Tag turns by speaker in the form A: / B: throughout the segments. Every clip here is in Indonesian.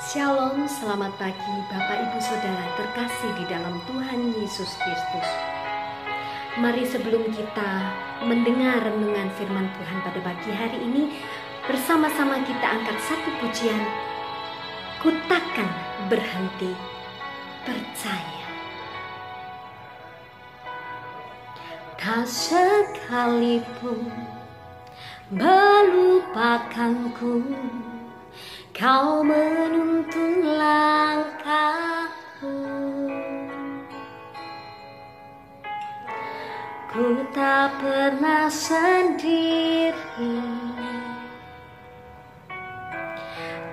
A: Shalom, selamat pagi Bapak Ibu Saudara terkasih di dalam Tuhan Yesus Kristus. Mari sebelum kita mendengar renungan firman Tuhan pada pagi hari ini, bersama-sama kita angkat satu pujian, Ku takkan berhenti percaya. Tak sekalipun melupakanku, Kau menuntun langkahku. Ku tak pernah sendiri,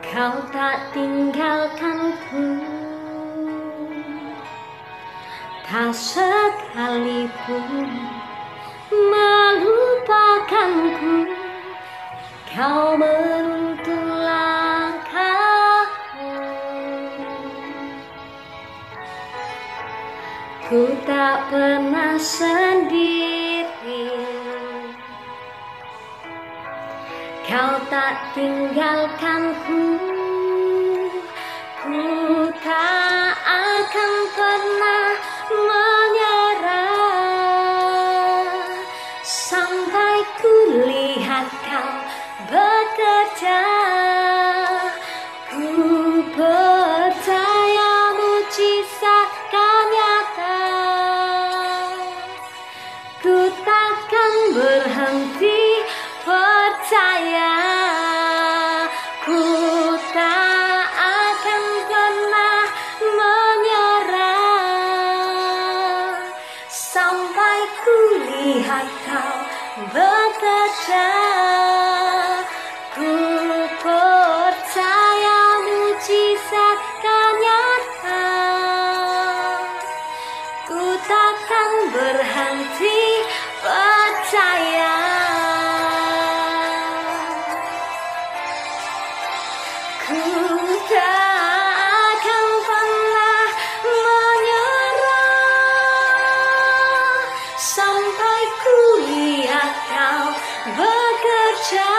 A: Kau tak tinggalkanku. Tak sekalipun melupakanku, Kau menuntun langkahku. Ku tak pernah sendiri, Kau tak tinggalkanku. Ku tak akan pernah menyerah sampai ku lihat Kau bekerja. Ku percaya mujizat kan nyata. Ku takkan berhenti percaya. Ku tak akan pernah menyerah sampai ku lihat Kau bekerja. Ku percaya mujizat kan nyata. Ku takkan berhenti percaya. Ku tak akan pernah menyerah sampai ku lihat Kau bekerja.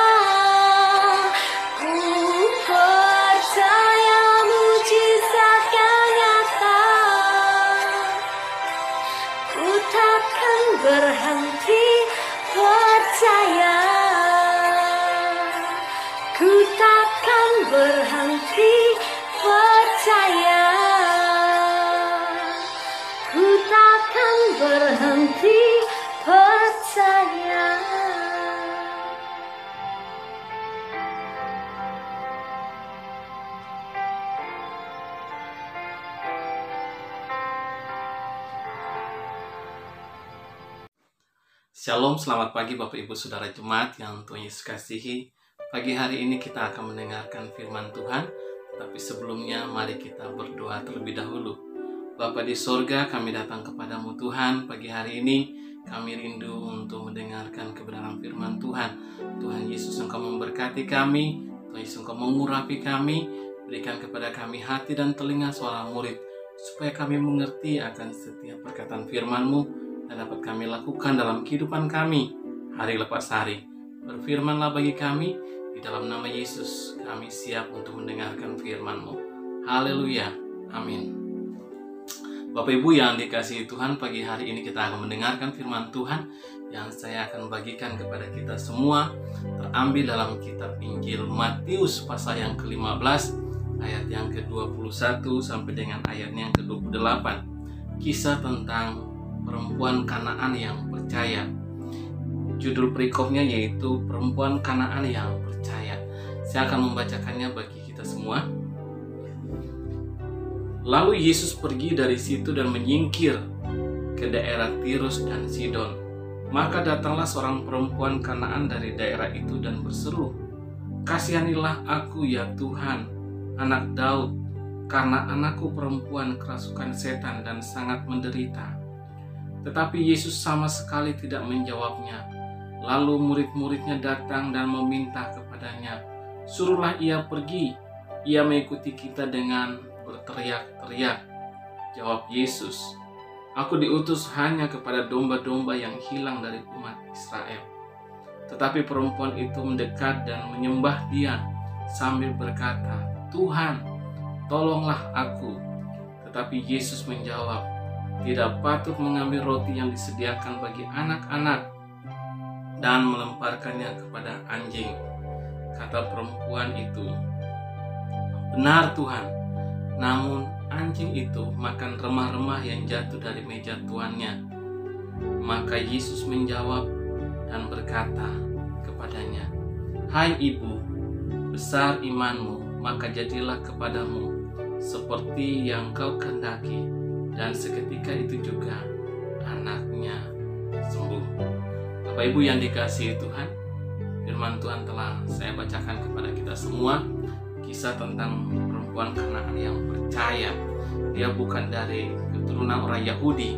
A: Ku percaya mujizat kan nyata. Ku takkan berhenti percaya. Ku takkan berhenti percaya. Ku takkan berhenti percaya.
B: Shalom, selamat pagi Bapak Ibu Saudara Jemaat yang Tuhan Yesus kasihi. Pagi hari ini kita akan mendengarkan firman Tuhan, tapi sebelumnya mari kita berdoa terlebih dahulu. Bapa di sorga, kami datang kepadamu Tuhan. Pagi hari ini kami rindu untuk mendengarkan kebenaran firman Tuhan. Tuhan Yesus, Engkau memberkati kami. Tuhan Yesus, Engkau mengurapi kami. Berikan kepada kami hati dan telinga seorang murid, supaya kami mengerti akan setiap perkataan firman-Mu dan dapat kami lakukan dalam kehidupan kami hari lepas hari. Berfirmanlah bagi kami, di dalam nama Yesus kami siap untuk mendengarkan firman-Mu. Haleluya, amin. Bapak Ibu yang dikasihi Tuhan, pagi hari ini kita akan mendengarkan firman Tuhan yang saya akan bagikan kepada kita semua, terambil dalam kitab Injil Matius pasal yang ke-15 ayat yang ke-21 sampai dengan ayatnya yang ke-28. Kisah tentang perempuan Kanaan yang percaya. Judul perikopnya yaitu perempuan Kanaan yang percaya. Saya akan membacakannya bagi kita semua. Lalu Yesus pergi dari situ dan menyingkir ke daerah Tirus dan Sidon. Maka datanglah seorang perempuan Kanaan dari daerah itu dan berseru, "Kasihanilah aku ya Tuhan, anak Daud, karena anakku perempuan kerasukan setan dan sangat menderita." Tetapi Yesus sama sekali tidak menjawabnya. Lalu murid-muridnya datang dan meminta kepadanya, "Suruhlah ia pergi, ia mengikuti kita," dengan berteriak-teriak. Jawab Yesus, "Aku diutus hanya kepada domba-domba yang hilang dari umat Israel." Tetapi perempuan itu mendekat dan menyembah Dia sambil berkata, "Tuhan, tolonglah aku." Tetapi Yesus menjawab, "Tidak patut mengambil roti yang disediakan bagi anak-anak dan melemparkannya kepada anjing." Kata perempuan itu, "Benar Tuhan, namun anjing itu makan remah-remah yang jatuh dari meja tuannya." Maka Yesus menjawab dan berkata kepadanya, "Hai ibu, besar imanmu, maka jadilah kepadamu seperti yang kau kehendaki." Dan seketika itu juga anaknya sembuh. Bapak Ibu yang dikasihi Tuhan, firman Tuhan telah saya bacakan kepada kita semua, kisah tentang perempuan Kanaan yang percaya. Dia bukan dari keturunan orang Yahudi,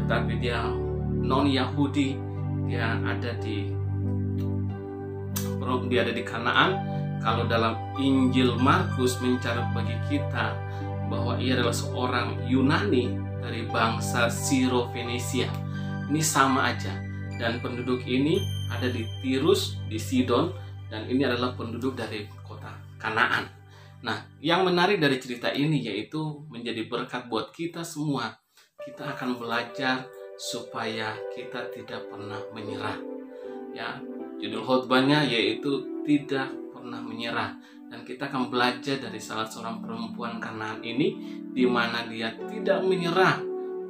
B: tetapi dia non-Yahudi. Dia ada di Kanaan. Kalau dalam Injil Markus mencatat bagi kita bahwa ia adalah seorang Yunani dari bangsa Siro-Fenisia. Ini sama aja. Dan penduduk ini ada di Tirus, di Sidon, dan ini adalah penduduk dari kota Kanaan. Nah, yang menarik dari cerita ini yaitu menjadi berkat buat kita semua. Kita akan belajar supaya kita tidak pernah menyerah. Ya, judul khotbahnya yaitu tidak pernah menyerah. Dan kita akan belajar dari salah seorang perempuan Kanaan ini, di mana dia tidak menyerah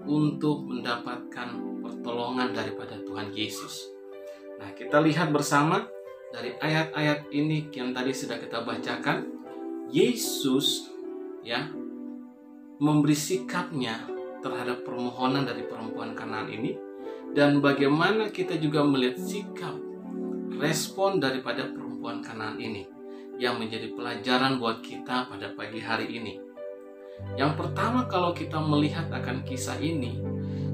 B: untuk mendapatkan pertolongan daripada Tuhan Yesus. Nah, kita lihat bersama dari ayat-ayat ini yang tadi sudah kita bacakan. Yesus memberi sikapnya terhadap permohonan dari perempuan Kanaan ini, dan bagaimana kita juga melihat sikap respon daripada perempuan Kanaan ini yang menjadi pelajaran buat kita pada pagi hari ini. Yang pertama, kalau kita melihat akan kisah ini,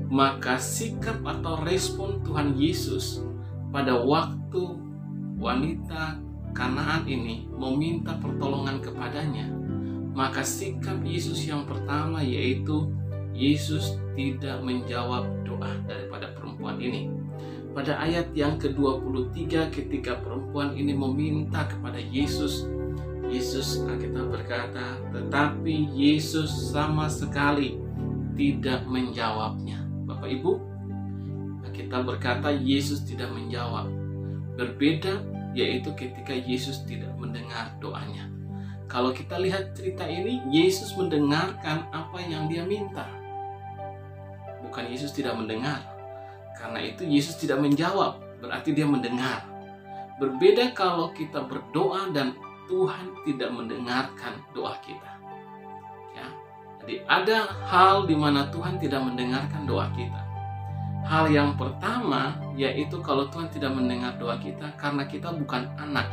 B: maka sikap atau respon Tuhan Yesus pada waktu wanita Kanaan ini meminta pertolongan kepadanya, maka sikap Yesus yang pertama yaitu Yesus tidak menjawab doa daripada perempuan ini. Pada ayat yang ke-23 ketika perempuan ini meminta kepada Yesus, Alkitab berkata, tetapi Yesus sama sekali tidak menjawabnya. Bapak Ibu, Alkitab berkata Yesus tidak menjawab. Berbeda yaitu ketika Yesus tidak mendengar doanya. Kalau kita lihat cerita ini, Yesus mendengarkan apa yang dia minta. Bukan Yesus tidak mendengar. Karena itu Yesus tidak menjawab, berarti dia mendengar. Berbeda kalau kita berdoa dan Tuhan tidak mendengarkan doa kita. Ya. Jadi ada hal di mana Tuhan tidak mendengarkan doa kita. Hal yang pertama yaitu kalau Tuhan tidak mendengar doa kita karena kita bukan anak.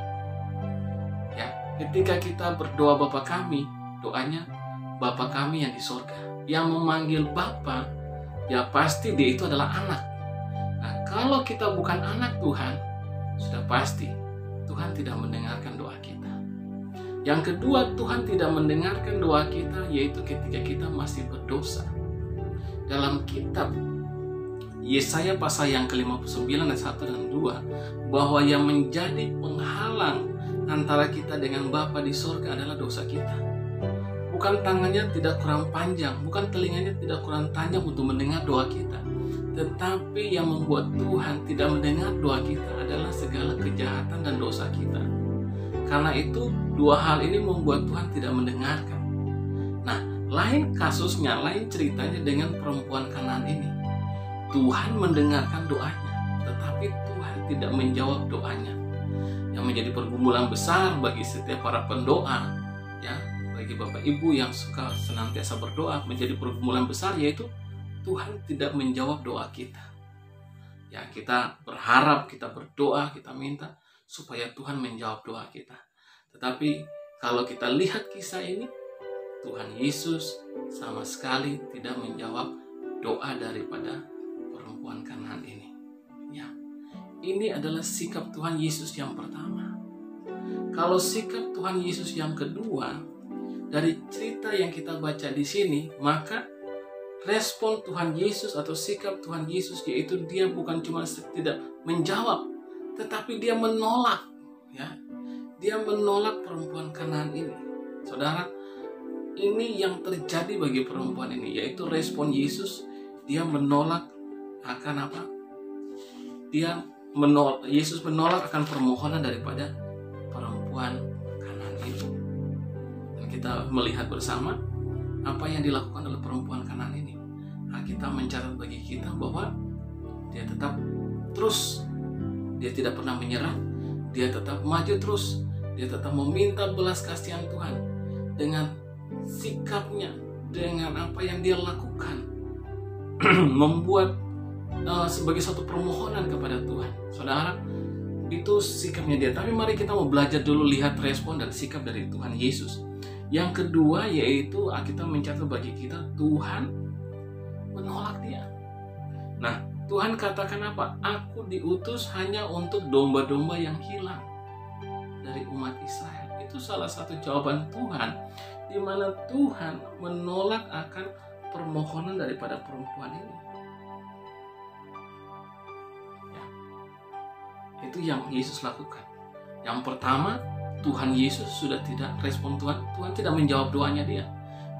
B: Ya, ketika kita berdoa Bapa kami, doanya Bapa kami yang di surga. Yang memanggil Bapa, ya pasti dia itu adalah anak. Nah, kalau kita bukan anak Tuhan, sudah pasti Tuhan tidak mendengarkan doa kita. Yang kedua, Tuhan tidak mendengarkan doa kita yaitu ketika kita masih berdosa. Dalam kitab Yesaya pasal yang ke-59 ayat 1 dan 2, bahwa yang menjadi penghalang antara kita dengan Bapa di surga adalah dosa kita. Bukan tangannya tidak kurang panjang, bukan telinganya tidak kurang tajam untuk mendengar doa kita. Tetapi yang membuat Tuhan tidak mendengar doa kita adalah segala kejahatan dan dosa kita. Karena itu, dua hal ini membuat Tuhan tidak mendengarkan. Nah, lain kasusnya, lain ceritanya dengan perempuan Kanaan ini. Tuhan mendengarkan doanya, tetapi Tuhan tidak menjawab doanya. Yang menjadi pergumulan besar bagi setiap para pendoa, ya, bagi Bapak Ibu yang suka senantiasa berdoa, menjadi pergumulan besar yaitu Tuhan tidak menjawab doa kita. Ya, kita berharap, kita berdoa, kita minta supaya Tuhan menjawab doa kita. Tetapi kalau kita lihat kisah ini, Tuhan Yesus sama sekali tidak menjawab doa daripada perempuan Kanaan ini. Ya, ini adalah sikap Tuhan Yesus yang pertama. Kalau sikap Tuhan Yesus yang kedua, dari cerita yang kita baca di sini, maka respon Tuhan Yesus atau sikap Tuhan Yesus yaitu dia bukan cuma tidak menjawab, tetapi dia menolak. Ya, dia menolak perempuan Kanaan ini. Saudara, ini yang terjadi bagi perempuan ini, yaitu respon Yesus. Dia menolak akan apa? Yesus menolak akan permohonan daripada perempuan Kanaan itu. Dan kita melihat bersama apa yang dilakukan oleh perempuan Kanaan ini. Kita mencatat bagi kita bahwa dia tetap terus, dia tidak pernah menyerah, dia tetap maju terus, dia tetap meminta belas kasihan Tuhan dengan sikapnya, dengan apa yang dia lakukan, membuat sebagai satu permohonan kepada Tuhan. Saudara, itu sikapnya dia. Tapi mari kita mau belajar dulu lihat respon dan sikap dari Tuhan Yesus. Yang kedua yaitu kita mencatat bagi kita Tuhan menolak dia. Nah, Tuhan katakan apa? Aku diutus hanya untuk domba-domba yang hilang dari umat Israel. Itu salah satu jawaban Tuhan, di mana Tuhan menolak akan permohonan daripada perempuan ini. Ya. Itu yang Yesus lakukan. Yang pertama, Tuhan Yesus sudah tidak respon Tuhan. Tuhan tidak menjawab doanya dia.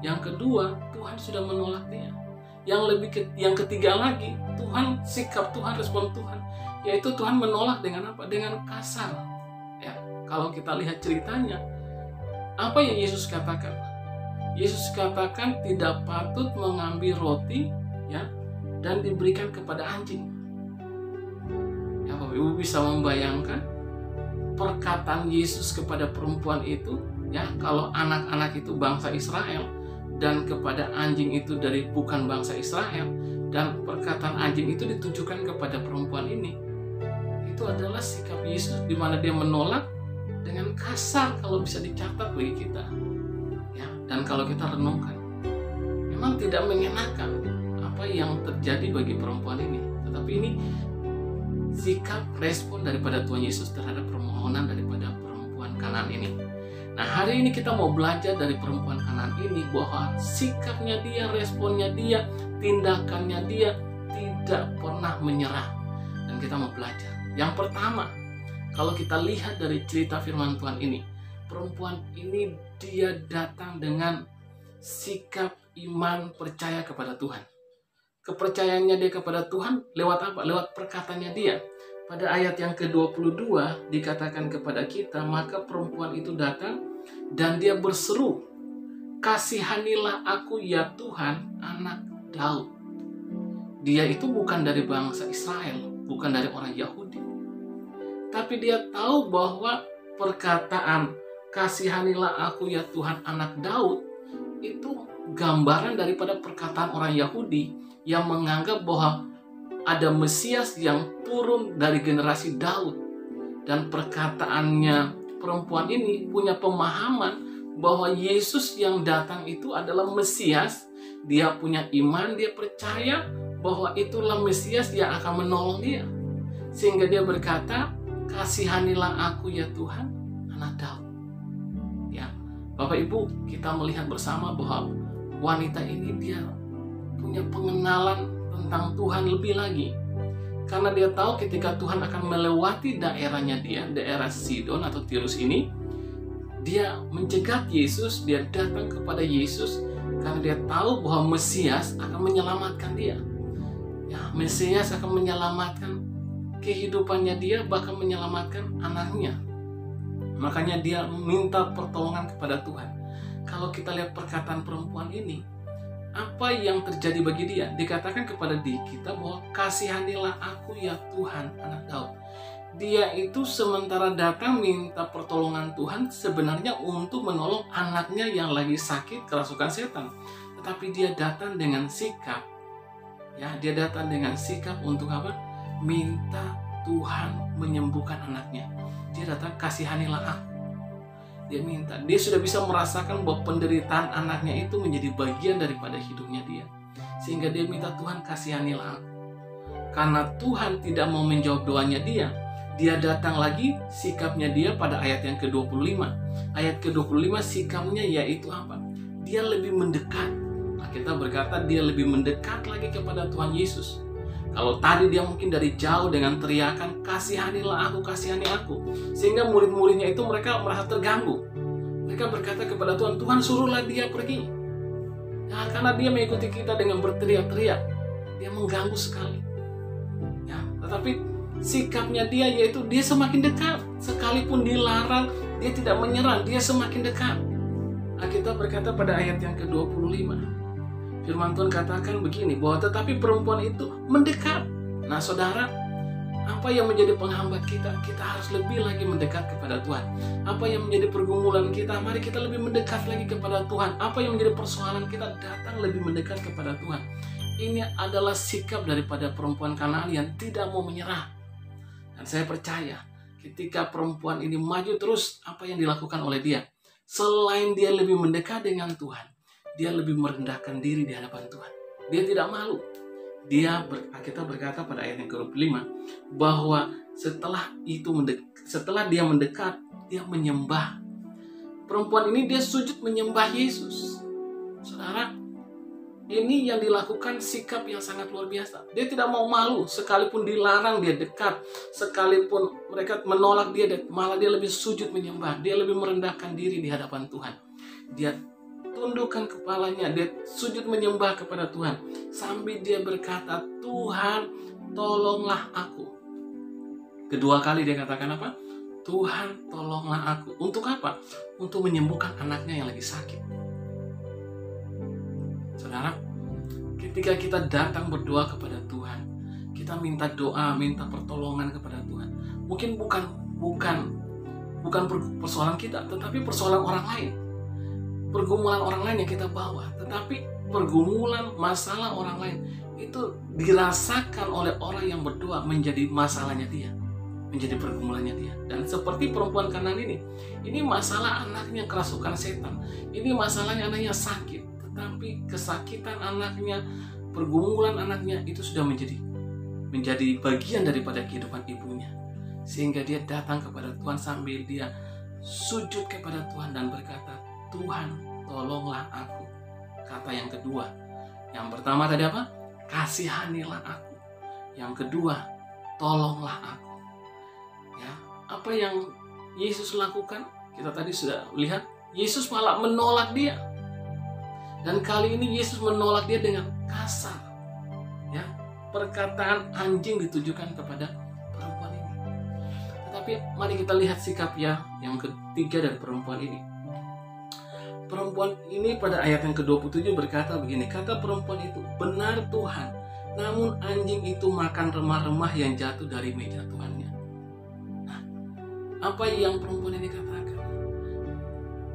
B: Yang kedua, Tuhan sudah menolak dia. Yang ketiga lagi, sikap Tuhan, respon Tuhan, yaitu Tuhan menolak dengan apa? Dengan kasar. Ya, kalau kita lihat ceritanya, apa yang Yesus katakan? Yesus katakan tidak patut mengambil roti, ya, dan diberikan kepada anjing. Ya, Bapak Ibu bisa membayangkan perkataan Yesus kepada perempuan itu, ya, kalau anak-anak itu bangsa Israel dan kepada anjing itu dari bukan bangsa Israel, dan perkataan anjing itu ditujukan kepada perempuan ini. Itu adalah sikap Yesus, di mana dia menolak dengan kasar, kalau bisa dicatat bagi kita. Ya, dan kalau kita renungkan, memang tidak mengenakan apa yang terjadi bagi perempuan ini. Tetapi ini sikap respon daripada Tuhan Yesus terhadap permohonan daripada perempuan Kanaan ini. Nah, hari ini kita mau belajar dari perempuan Kanaan ini bahwa sikapnya dia, responnya dia, tindakannya dia tidak pernah menyerah. Dan kita mau belajar. Yang pertama, kalau kita lihat dari cerita firman Tuhan ini, perempuan ini dia datang dengan sikap iman percaya kepada Tuhan. Kepercayaannya dia kepada Tuhan lewat apa? Lewat perkataannya dia. Pada ayat yang ke-22 dikatakan kepada kita, maka perempuan itu datang dan dia berseru, "Kasihanilah aku ya Tuhan, anak Daud." Dia itu bukan dari bangsa Israel, bukan dari orang Yahudi. Tapi dia tahu bahwa perkataan "Kasihanilah aku ya Tuhan, anak Daud" itu gambaran daripada perkataan orang Yahudi yang menganggap bahwa ada Mesias yang turun dari generasi Daud. Dan perkataannya perempuan ini punya pemahaman bahwa Yesus yang datang itu adalah Mesias. Dia punya iman, dia percaya bahwa itulah Mesias yang akan menolong dia. Sehingga dia berkata, "Kasihanilah aku ya Tuhan, anak Daud." Ya, Bapak Ibu, kita melihat bersama bahwa wanita ini dia punya pengenalan tentang Tuhan lebih lagi. Karena dia tahu ketika Tuhan akan melewati daerahnya dia, daerah Sidon atau Tirus ini, dia mencegat Yesus, dia datang kepada Yesus karena dia tahu bahwa Mesias akan menyelamatkan dia. Ya, Mesias akan menyelamatkan kehidupannya dia, bahkan menyelamatkan anaknya. Makanya dia minta pertolongan kepada Tuhan. Kalau kita lihat perkataan perempuan ini, apa yang terjadi bagi dia? Dikatakan kepada kita bahwa "Kasihanilah aku ya Tuhan, anak Daud." Dia itu sementara datang minta pertolongan Tuhan sebenarnya untuk menolong anaknya yang lagi sakit kerasukan setan. Tetapi dia datang dengan sikap, ya, dia datang dengan sikap untuk apa? Minta Tuhan menyembuhkan anaknya. Dia datang, "Kasihanilah aku." Dia minta, dia sudah bisa merasakan bahwa penderitaan anaknya itu menjadi bagian daripada hidupnya dia. Sehingga dia minta, "Tuhan, kasihanilah aku." Karena Tuhan tidak mau menjawab doanya dia datang lagi, sikapnya dia pada ayat yang ke-25. Ayat ke-25 sikapnya yaitu apa? Dia lebih mendekat. Nah, kita berkata dia lebih mendekat lagi kepada Tuhan Yesus. Kalau tadi dia mungkin dari jauh dengan teriakan, "Kasihanilah aku, kasihani aku." Sehingga murid-muridnya itu mereka merasa terganggu. Mereka mereka berkata kepada Tuhan, Tuhan suruhlah dia pergi. Ya, karena dia mengikuti kita dengan berteriak-teriak, dia mengganggu sekali. Ya, tetapi sikapnya dia yaitu dia semakin dekat. Sekalipun dilarang, dia tidak menyerah, dia semakin dekat. Alkitab berkata pada ayat yang ke-25, firman Tuhan katakan begini, bahwa tetapi perempuan itu mendekat. Nah saudara, apa yang menjadi penghambat kita? Kita harus lebih lagi mendekat kepada Tuhan. Apa yang menjadi pergumulan kita? Mari kita lebih mendekat lagi kepada Tuhan. Apa yang menjadi persoalan kita? Datang lebih mendekat kepada Tuhan. Ini adalah sikap daripada perempuan Kanaan yang tidak mau menyerah. Dan saya percaya ketika perempuan ini maju terus, apa yang dilakukan oleh dia? Selain dia lebih mendekat dengan Tuhan, dia lebih merendahkan diri di hadapan Tuhan. Dia tidak malu. Kita berkata pada ayat yang ke-25 bahwa setelah dia mendekat, dia menyembah. Perempuan ini dia sujud menyembah Yesus. Saudara, ini yang dilakukan sikap yang sangat luar biasa. Dia tidak mau malu, sekalipun dilarang dia dekat, sekalipun mereka menolak dia, malah dia lebih sujud menyembah. Dia lebih merendahkan diri di hadapan Tuhan. Dia tundukkan kepalanya, dia sujud menyembah kepada Tuhan, sambil dia berkata, Tuhan tolonglah aku. Kedua kali dia katakan apa? Tuhan tolonglah aku. Untuk apa? Untuk menyembuhkan anaknya yang lagi sakit. Saudara, ketika kita datang berdoa kepada Tuhan, kita minta doa, minta pertolongan kepada Tuhan. Mungkin bukan persoalan kita, tetapi persoalan orang lain. Pergumulan orang lain yang kita bawa, tetapi pergumulan masalah orang lain itu dirasakan oleh orang yang berdoa menjadi masalahnya dia, menjadi pergumulannya dia. Dan seperti perempuan Kanaan ini masalah anaknya kerasukan setan, ini masalahnya anaknya sakit, tetapi kesakitan anaknya, pergumulan anaknya itu sudah menjadi bagian daripada kehidupan ibunya, sehingga dia datang kepada Tuhan sambil dia sujud kepada Tuhan dan berkata, Tuhan tolonglah aku. Kata yang kedua, yang pertama tadi apa? Kasihanilah aku. Yang kedua, tolonglah aku. Ya, apa yang Yesus lakukan? Kita tadi sudah lihat, Yesus malah menolak dia. Dan kali ini Yesus menolak dia dengan kasar. Ya, perkataan anjing ditujukan kepada perempuan ini. Tetapi mari kita lihat sikapnya yang ketiga dari perempuan ini. Perempuan ini pada ayat yang ke-27 berkata begini, kata perempuan itu, benar Tuhan, namun anjing itu makan remah-remah yang jatuh dari meja tuannya. Nah, apa yang perempuan ini katakan?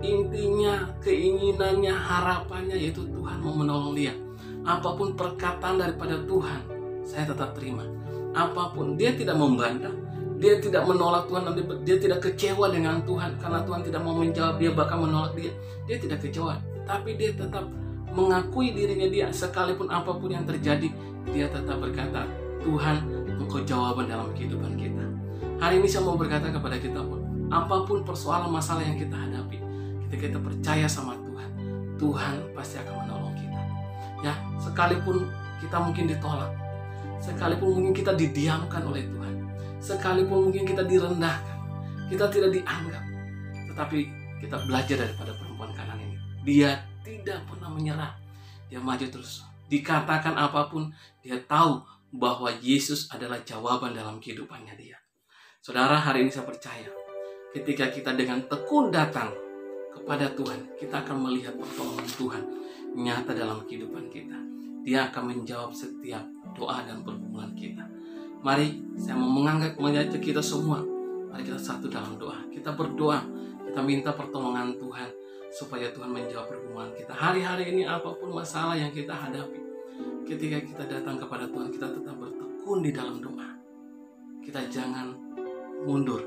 B: Intinya, keinginannya, harapannya yaitu Tuhan mau menolong dia. Apapun perkataan daripada Tuhan, saya tetap terima. Apapun, dia tidak membantah, dia tidak menolak Tuhan, dia tidak kecewa dengan Tuhan karena Tuhan tidak mau menjawab, dia bahkan menolak dia. Dia tidak kecewa, tapi dia tetap mengakui dirinya dia, sekalipun apapun yang terjadi, dia tetap berkata, Tuhan, Engkau jawaban dalam kehidupan kita. Hari ini saya mau berkata kepada kita pun, apapun persoalan masalah yang kita hadapi, ketika kita percaya sama Tuhan, Tuhan pasti akan menolong kita. Ya, sekalipun kita mungkin ditolak, sekalipun mungkin kita didiamkan oleh Tuhan, sekalipun mungkin kita direndahkan, kita tidak dianggap, tetapi kita belajar daripada perempuan Kanaan ini. Dia tidak pernah menyerah. Dia maju terus. Dikatakan apapun, dia tahu bahwa Yesus adalah jawaban dalam kehidupannya dia. Saudara, hari ini saya percaya, ketika kita dengan tekun datang kepada Tuhan, kita akan melihat pertolongan Tuhan nyata dalam kehidupan kita. Dia akan menjawab setiap doa dan pergumulan kita. Mari saya mau mengajak kita semua, mari kita satu dalam doa. Kita berdoa, kita minta pertolongan Tuhan supaya Tuhan menjawab pergumulan kita. Hari-hari ini apapun masalah yang kita hadapi, ketika kita datang kepada Tuhan, kita tetap bertekun di dalam doa. Kita jangan mundur,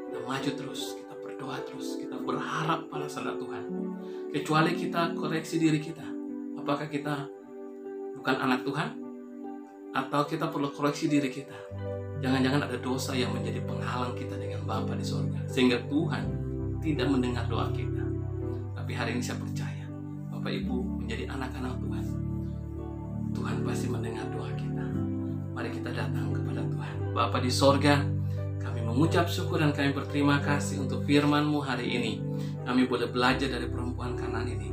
B: kita maju terus, kita berdoa terus, kita berharap pada sana Tuhan. Kecuali kita koreksi diri kita, apakah kita bukan anak Tuhan? Atau kita perlu koreksi diri kita. Jangan-jangan ada dosa yang menjadi penghalang kita dengan Bapa di surga, sehingga Tuhan tidak mendengar doa kita. Tapi hari ini saya percaya, Bapak Ibu menjadi anak-anak Tuhan, Tuhan pasti mendengar doa kita. Mari kita datang kepada Tuhan. Bapa di surga, kami mengucap syukur dan kami berterima kasih untuk firman-Mu hari ini. Kami boleh belajar dari perempuan Kanaan ini.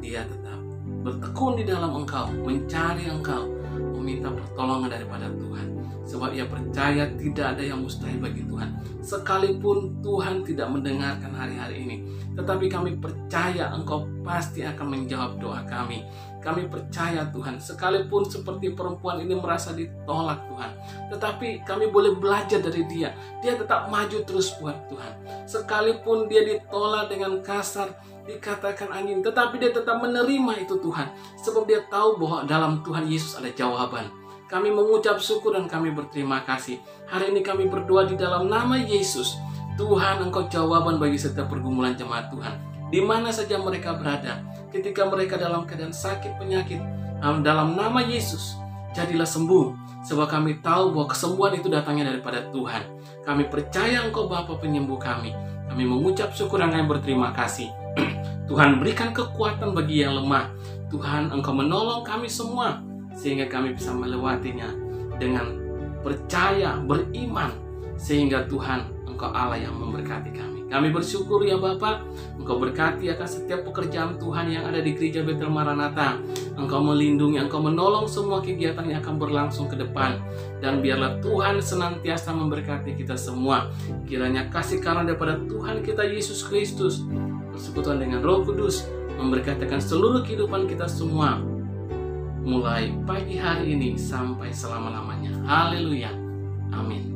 B: Dia tetap bertekun di dalam Engkau, mencari Engkau, meminta pertolongan daripada Tuhan. Sebab ia percaya tidak ada yang mustahil bagi Tuhan. Sekalipun Tuhan tidak mendengarkan hari-hari ini, tetapi kami percaya Engkau pasti akan menjawab doa kami. Kami percaya Tuhan, sekalipun seperti perempuan ini merasa ditolak Tuhan, tetapi kami boleh belajar dari dia. Dia tetap maju terus buat Tuhan. Sekalipun dia ditolak dengan kasar, dikatakan angin, tetapi dia tetap menerima itu Tuhan. Sebab dia tahu bahwa dalam Tuhan Yesus ada jawaban. Kami mengucap syukur dan kami berterima kasih. Hari ini kami berdoa di dalam nama Yesus. Tuhan, Engkau jawaban bagi setiap pergumulan jemaat Tuhan. Di mana saja mereka berada, ketika mereka dalam keadaan sakit penyakit, dalam nama Yesus, jadilah sembuh. Sebab kami tahu bahwa kesembuhan itu datangnya daripada Tuhan. Kami percaya Engkau Bapa penyembuh kami. Kami mengucap syukur dan kami berterima kasih. Tuhan, berikan kekuatan bagi yang lemah. Tuhan, Engkau menolong kami semua, sehingga kami bisa melewatinya dengan percaya, beriman, sehingga Tuhan, Engkau Allah yang memberkati kami. Kami bersyukur ya Bapa, Engkau berkati akan setiap pekerjaan Tuhan yang ada di Gereja Betel Maranatha. Engkau melindungi, Engkau menolong semua kegiatan yang akan berlangsung ke depan. Dan biarlah Tuhan senantiasa memberkati kita semua. Kiranya kasih karunia daripada Tuhan kita Yesus Kristus, persekutuan dengan Roh Kudus, memberkatikan seluruh kehidupan kita semua, mulai pagi hari ini sampai selama-lamanya. Haleluya. Amin.